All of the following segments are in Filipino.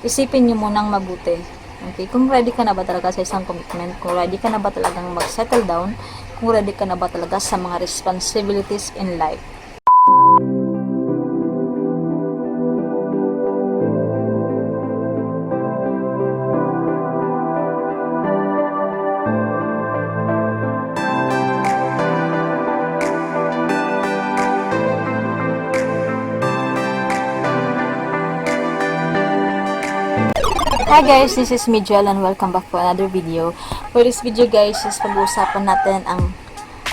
isipin nyo munang mabuti. Okay? Kung ready ka na ba talaga sa isang commitment, kung ready ka na ba talagang mag-settle down, kung ready ka na ba talaga sa mga responsibilities in life. Hi guys, this is Mijel and welcome back to another video. For this video guys, is pag-uusapan natin ang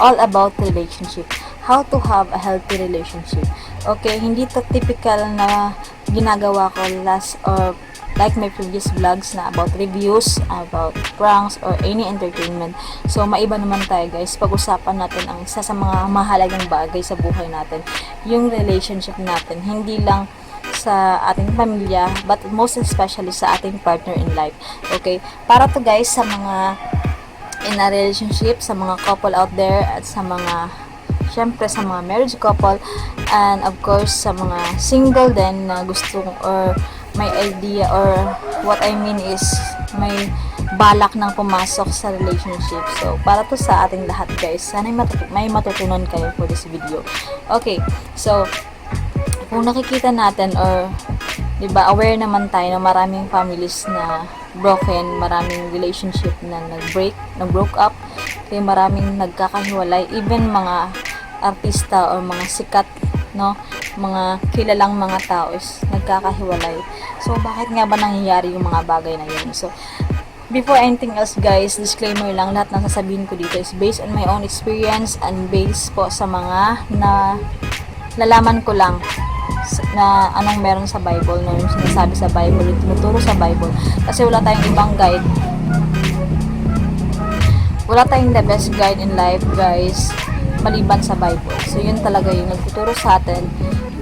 all about relationship. How to have a healthy relationship. Okay, hindi to typical na ginagawa ko last or like my previous vlogs na about reviews, about pranks, or any entertainment. So, maiba naman tayo guys. Pag-usapan natin ang isa sa mga mahalagang bagay sa buhay natin. Yung relationship natin. Hindi lang sa ating pamilya, but most especially sa ating partner in life. Okay? Para to guys sa mga in a relationship, sa mga couple out there, at sa mga, syempre sa mga marriage couple, and of course sa mga single din na gusto or may idea or what I mean is may balak nang pumasok sa relationship. So, para to sa ating lahat guys. Sana may matutunan kayo for this video. Okay. So, kung nakikita natin or 'di ba aware naman tayo na maraming families na broken, maraming relationship na nag-broke up, kaya maraming nagkakahiwalay, even mga artista or mga sikat, no, mga kilalang mga tao is nagkakahiwalay. So bakit nga ba nangyayari yung mga bagay na yun? So before anything else guys, disclaimer lang, lahat ng sasabihin ko dito is based on my own experience and based po sa mga na lalaman ko lang na anong meron sa Bible, no? Yung sinasabi sa Bible, yung tinuturo sa Bible. Kasi wala tayong ibang guide. Wala tayong the best guide in life, guys, maliban sa Bible. So, yun talaga yung nagtuturo sa atin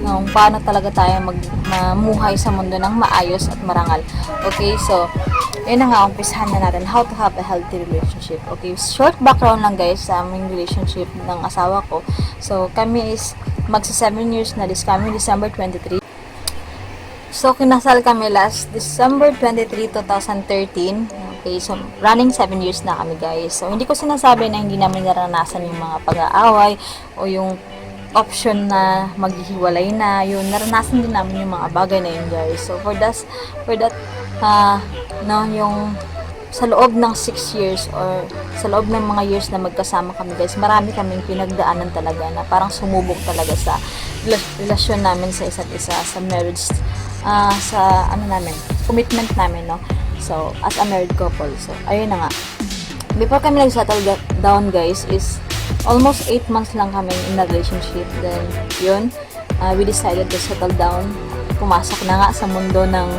kung paano talaga tayo mamuhay sa mundo ng maayos at marangal. Okay, so, yun na nga, umpisahan na natin how to have a healthy relationship. Okay, short background lang guys sa aming relationship ng asawa ko. So, kami is magsa 7 years na this coming December 23. So, kinasal kami last December 23, 2013. Okay, so running 7 years na kami guys. So, hindi ko sinasabi na hindi namin naranasan yung mga pag-aaway o yung option na maghihiwalay na. Yun, naranasan din namin yung mga bagay na yun guys. So, for that no, yung sa loob ng 6 years or sa loob ng mga years na magkasama kami guys, marami kaming pinagdaanan talaga na parang sumubok talaga sa relasyon namin sa isa't isa, sa marriage, sa ano namin, commitment namin, no? So, as a married couple. So, ayun na nga. Before kami nag-settle down guys is almost 8 months lang kami in a relationship. Then, yun, we decided to settle down. Pumasok na nga sa mundo ng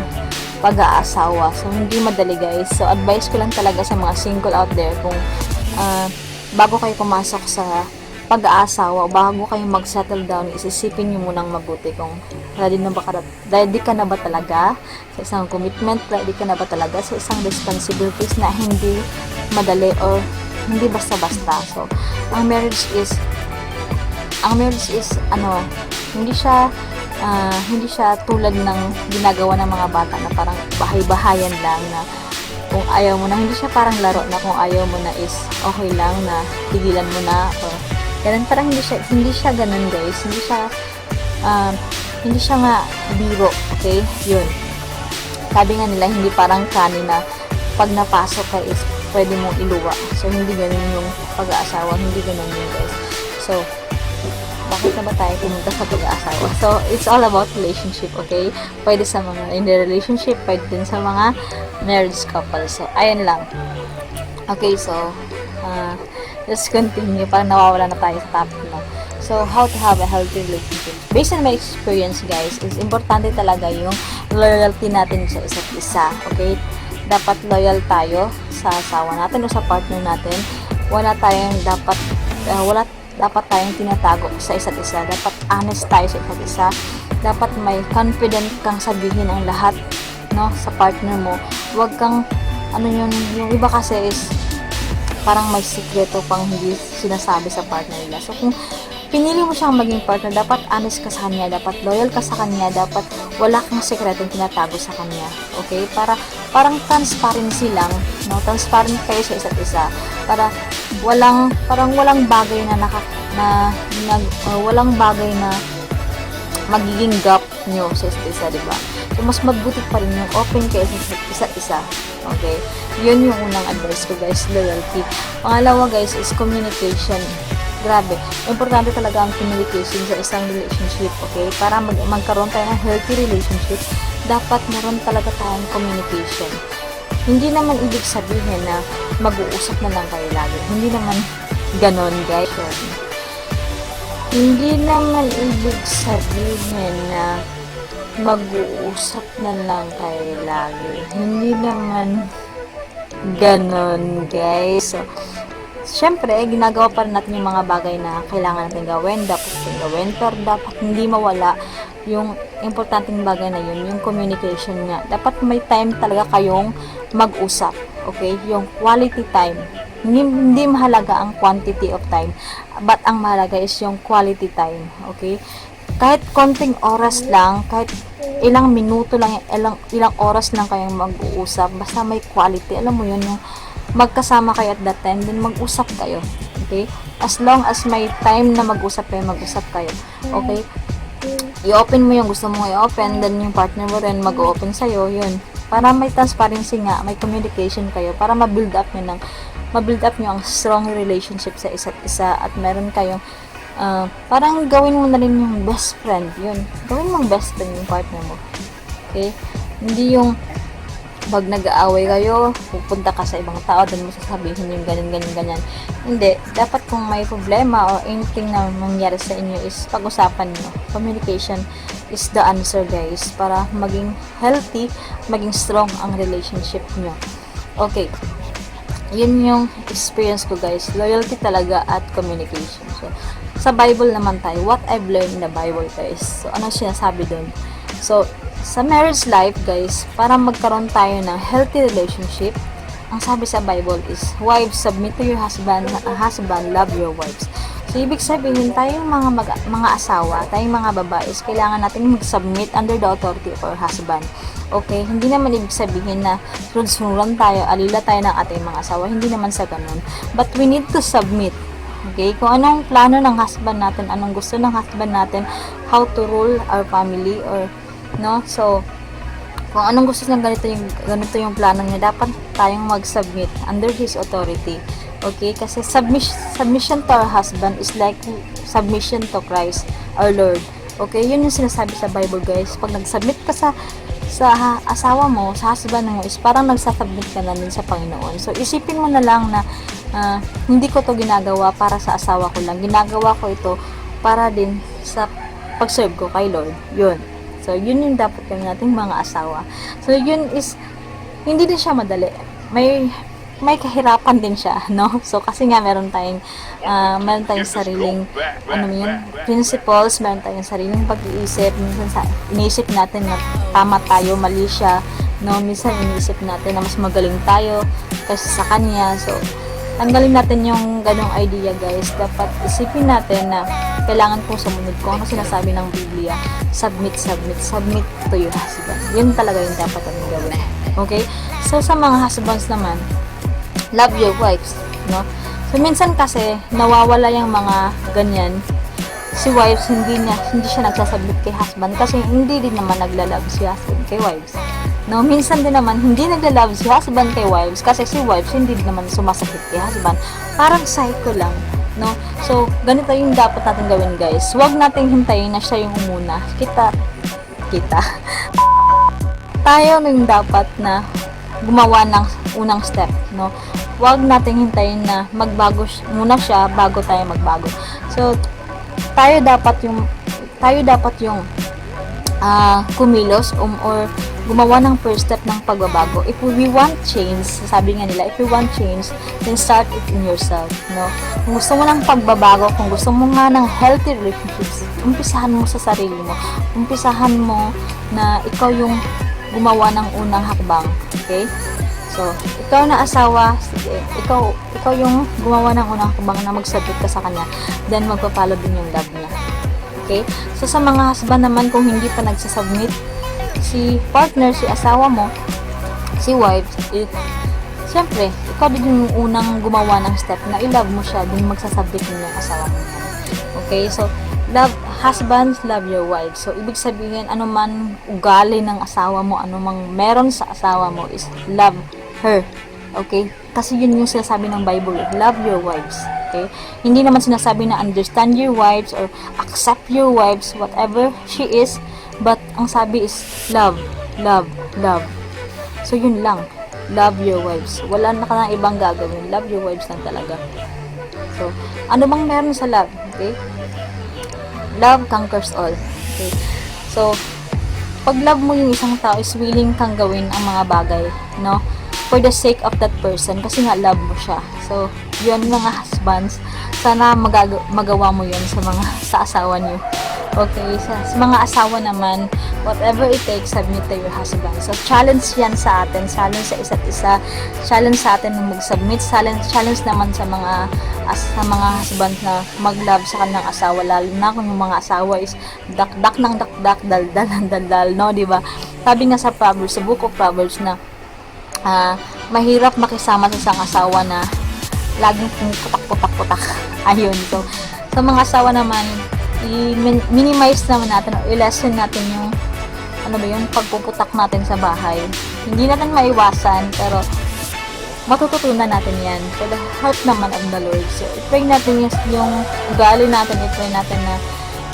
pag-aasawa. So, hindi madali guys. So, advice ko lang talaga sa mga single out there kung bago kayo pumasok sa pag-aasawa, bago kayo mag-settle down, isisipin nyo munang mabuti kung ready ka na ba talaga sa isang commitment, ready ka na ba talaga sa isang responsibilities na hindi madali or hindi basta-basta. So, ang marriage is ano, hindi siya tulad ng ginagawa ng mga bata na parang bahay-bahayan lang na kung ayaw mo na, hindi siya parang laro na kung ayaw mo na is okay lang na tigilan mo na or ganun. Parang hindi siya ganun guys. Hindi siya nga biro, okay? Yun. Sabi nga nila, hindi parang kanin na pag napasok ka is pwede mong iluwa. So, hindi ganun yung pag-aasawa. Hindi ganun yun guys. So, bakit na ba tayo pumunta sa pag-aasawa? So, it's all about relationship, okay? Pwede sa mga in the relationship, pwede din sa mga marriage couple. So, ayun lang. Okay, so, let's continue. Parang nawawala na tayo sa topic, no? So, how to have a healthy relationship. Based on my experience, guys, is importante talaga yung loyalty natin sa isa't isa, okay? Dapat loyal tayo sa asawa natin o sa partner natin. Wala dapat tayong tinatago sa isa't isa. Dapat honest tayo sa isa't isa. Dapat may confident kang sabihin ang lahat, no, sa partner mo. Huwag kang, yung iba kasi is parang may sikreto pang hindi sinasabi sa partner nila. So, kung pinili mo siyang maging partner, dapat honest ka sa kanya, dapat loyal ka sa kanya, dapat wala kang sekretong tinatago sa kanya. Okay? Parang transparency lang, no? Transparent kayo sa isa't isa. Parang walang bagay walang bagay na magiging gap nyo sa isa't isa, diba? So, mas mabuti pa rin yung open kayo sa isa't isa. Okay? Yun yung unang advice ko, guys, loyalty. Pangalawa, guys, is communication. Grabe. Importante talaga ang communication sa isang relationship, okay? Para magkaroon tayo ng healthy relationship, dapat meron talaga tayong communication. Hindi naman ibig sabihin na mag-uusap na lang kayo lagi. Hindi naman ganon, guys. Hindi naman ibig sabihin na mag-uusap na lang kayo lagi. Hindi naman ganon, guys. So, syempre, ginagawa pa rin natin yung mga bagay na kailangan natin gawin, pero dapat hindi mawala yung importanteng bagay na yun, yung communication nga. Dapat may time talaga kayong mag-usap, okay? Yung quality time. Hindi mahalaga ang quantity of time, but ang mahalaga is yung quality time, okay? Kahit konting oras lang, kahit ilang minuto lang, ilang oras lang kayong mag-uusap, basta may quality, alam mo yun, yung magkasama kayo at that time, then mag-usap kayo, okay? As long as may time na mag-usap kayo, okay? I-open mo yung gusto mong i-open, then yung partner mo rin mag-open sa'yo, yun. Para may transparency nga, may communication kayo, para ma-build up nyo ang strong relationship sa isa't isa, at meron kayong parang gawin mo na rin yung best friend, yun. Gawin mong best friend yung partner mo, okay? Hindi yung pag nag-aaway kayo, pupunta ka sa ibang tao, doon mo sasabihin yung ganyan. Hindi. Dapat kung may problema or anything na mangyari sa inyo is pag-usapan nyo. Communication is the answer, guys. Para maging healthy, maging strong ang relationship nyo. Okay. Yun yung experience ko, guys. Loyalty talaga at communication. So, sa Bible naman tayo. What I've learned in the Bible, guys. So, ano sinasabi doon? So, sa marriage life, guys, para magkaroon tayo ng healthy relationship, ang sabi sa Bible is, wives, submit to your husband, love your wives. So, ibig sabihin, tayong mga asawa, tayong mga babae, is kailangan natin mag-submit under the authority of our husband. Okay? Hindi naman ibig sabihin na sunod-sunuran tayo, alila tayo ng ating mga asawa. Hindi naman sa ganun. But we need to submit. Okay? Kung anong plano ng husband natin, anong gusto ng husband natin, how to rule our family, or no? So, kung anong gusto niya, ganito yung plano niya, dapat tayong mag-submit under his authority. Okay? Kasi submission to our husband is like submission to Christ, our Lord. Okay? Yun yung sinasabi sa Bible, guys. Pag nag-submit ka sa asawa mo, sa husband mo, is parang nagsasubmit ka na din sa Panginoon. So, isipin mo na lang na hindi ko to ginagawa para sa asawa ko lang. Ginagawa ko ito para din sa pag-serve ko kay Lord. Yun. So, yun yung dapat gawin nating mga asawa. So, yun is, hindi din siya madali. May kahirapan din siya, no? So, kasi nga, meron tayong sariling, principles, meron tayong sariling pag-iisip. Minsan, iniisip natin na tama tayo, mali siya, no? Minsan, iniisip natin na mas magaling tayo kaysa sa kanya. So, tanggalin natin yung ganong idea, guys. Dapat isipin natin na kailangan kong sumunod ko ano sinasabi ng Biblia. Submit to your husband. Yun talaga yung dapat natin gawin. Okay? So, sa mga husbands naman, love your wives, no? So, minsan kasi, nawawala yung mga ganyan. Si wives, hindi siya nagsasubmit kay husband kasi hindi din naman naglalove si husband kay wives. No, minsan din naman, hindi naglalove si husband kay wives kasi si wives hindi din naman sumasakit kay husband. Parang cycle lang, no? So, ganito yung dapat natin gawin, guys. Huwag nating hintayin na siya yung umuna. Kita. Tayo yung dapat na gumawa ng unang step, no? Huwag nating hintayin na magbago muna siya bago tayo magbago. So, tayo dapat yung kumilos or gumawa ng first step ng pagbabago. If we want change, sabi nga nila, if you want change, then start it in yourself, no? Kung gusto mo ng pagbabago, kung gusto mo nga ng healthy relationships, umpisahan mo sa sarili mo. Umpisahan mo na ikaw yung gumawa ng unang hakbang, okay? So, ikaw na asawa, sige, ikaw yung gumawa ng unang hakbang na mag-submit ka sa kanya, then magpa-follow din yung love niya. Okay? So, sa mga husband naman, kung hindi pa nagsasubmit, si partner, si asawa mo, si wife, siyempre, ikaw din yung unang gumawa ng step na i-love mo siya, din magsasubmit din yung asawa mo. Okay? So, husbands, love your wife. So, ibig sabihin, ano man ugali ng asawa mo, ano mang meron sa asawa mo is love her. Okay? Kasi yun yung sinasabi ng Bible, love your wives. Okay? Hindi naman sinasabi na understand your wives or accept your wives, whatever she is, but ang sabi is love, love, love. So, yun lang. Love your wives. Wala na ka ng ibang gagawin. Love your wives lang talaga. So, ano bang meron sa love? Okay? Love conquers all. Okay? So, pag love mo yung isang tao is willing kang gawin ang mga bagay, no? For the sake of that person, kasi nga love mo siya. So, yun mga husbands, sana magawa mo yun sa asawa niyo. Okay, sa mga asawa naman, whatever it takes, submit to your husband. So, challenge yan sa atin, challenge sa isa't isa, challenge sa atin na mag-submit, challenge naman sa mga husband na mag-love sa kanilang asawa, lalo na kung yung mga asawa is dakdak ng dakdak, daldal ng daldal, no, di ba? Sabi nga sa Proverbs, sa Book of Proverbs na mahirap makisama sa isang asawa na laging putak-putak-putak. Ayun, so, sa mga asawa naman, i-minimize naman natin o i-lessen natin yung pagpuputak natin sa bahay. Hindi natin maiwasan, pero matututunan natin yan for the help naman of the Lord. So, i-pray natin yung ugali natin, i-pray natin na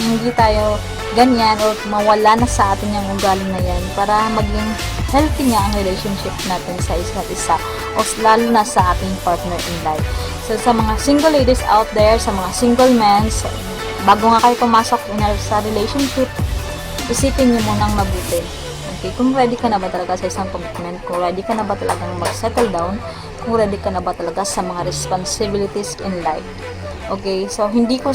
hindi tayo ganyan o mawala na sa atin yung ugali na yan para maging healthy nga ang relationship natin sa isa't isa o lalo na sa ating partner in life. So, sa mga single ladies out there, sa mga single men, bago nga kayo pumasok sa relationship, isipin niyo munang mabuti. Okay? Kung ready ka na ba talaga sa isang commitment, kung ready ka na ba talagang mag-settle down, kung ready ka na ba talaga sa mga responsibilities in life. Okay? So, hindi ko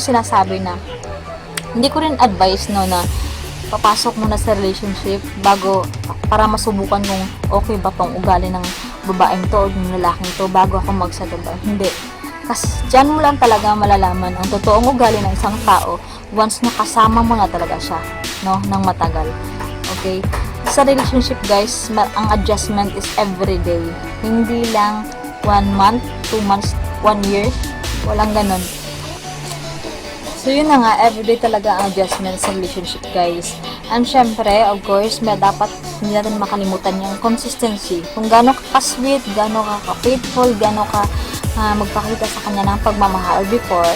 rin advice no na papasok muna sa relationship bago para masubukan kung okay ba tong ugali ng babaeng to o ng lalaking to bago ako mag-settle down. Hindi. Kasi dyan mo lang talaga malalaman ang totoong ugali ng isang tao once na kasama mo na talaga siya, no, ng matagal. Okay? Sa relationship, guys, ang adjustment is every day. Hindi lang 1 month, 2 months, 1 year. Walang ganun. So, yun na nga, everyday talaga ang adjustment sa relationship, guys. And syempre, of course, dapat hindi natin makalimutan yung consistency. Kung gaano ka sweet, gaano ka faithful, gaano ka magpakita sa kanya ng pagmamahal before,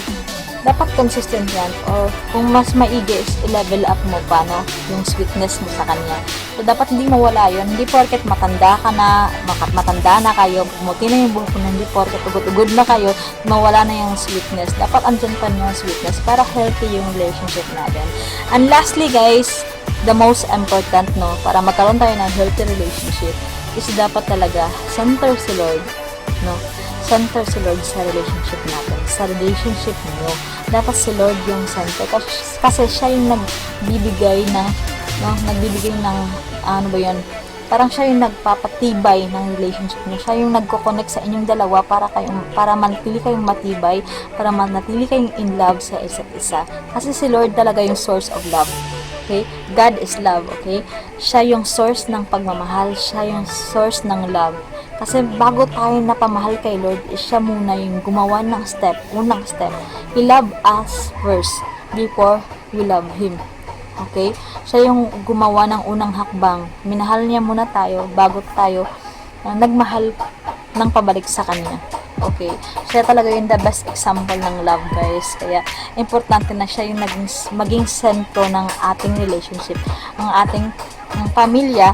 dapat consistent yan. Or kung mas maigi is i-level up mo pa, no, yung sweetness mo sa kanya. So, dapat hindi mawala yun. Hindi porket matanda na kayo, pumuti na yung buhok mo, hindi porket ugod-ugod na kayo, mawala na yung sweetness. Dapat andyan pa yung sweetness para healthy yung relationship natin. And lastly, guys, the most important, no, para magkaroon tayo ng healthy relationship is dapat talaga center si Lord, no. Center si Lord sa relationship natin, sa relationship niyo. Dapat si Lord yung center kasi siya yung nagbibigay ng parang siya yung nagpapatibay ng relationship niyo. Siya yung nagko-connect sa inyong dalawa para manatili kayong matibay, para manatili kayong in love sa isa't isa. Kasi si Lord talaga yung source of love. Okay? God is love, okay? Siya yung source ng pagmamahal, siya yung source ng love. Kasi bago tayo napamahal kay Lord, siya muna yung gumawa ng unang step. He loved us first before we love Him. Okay? Siya yung gumawa ng unang hakbang. Minahal niya muna tayo bago tayo nagmahal ng pabalik sa Kanya. Okay? Siya talaga yung the best example ng love, guys. Kaya, importante na siya yung maging sentro ng ating relationship. Ang ating pamilya,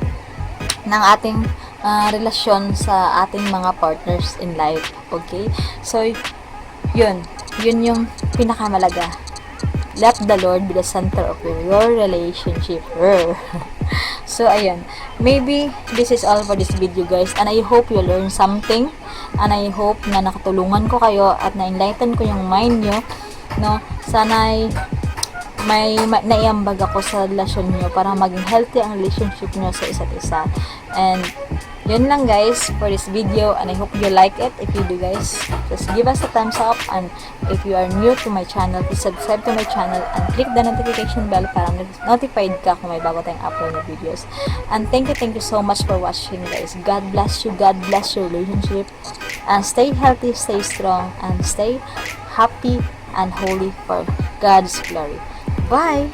ng ating relasyon sa ating mga partners in life. Okay? So, yun yung pinakamalaga. Let the Lord be the center of your relationship. So, ayun. Maybe this is all for this video, guys. And I hope you learn something. And I hope na nakatulungan ko kayo at na-enlighten ko yung mind nyo. No? Sana may naiambag ako sa relasyon nyo para maging healthy ang relationship nyo sa isa't isa. And Yun lang guys for this video, and I hope you like it. If you do guys, just give us a thumbs up, and if you are new to my channel, please subscribe to my channel and click the notification bell para notified ka kung may bago tayong upload na videos. And thank you so much for watching guys. God bless you, God bless your relationship, and stay healthy, stay strong, and stay happy and holy for God's glory. Bye!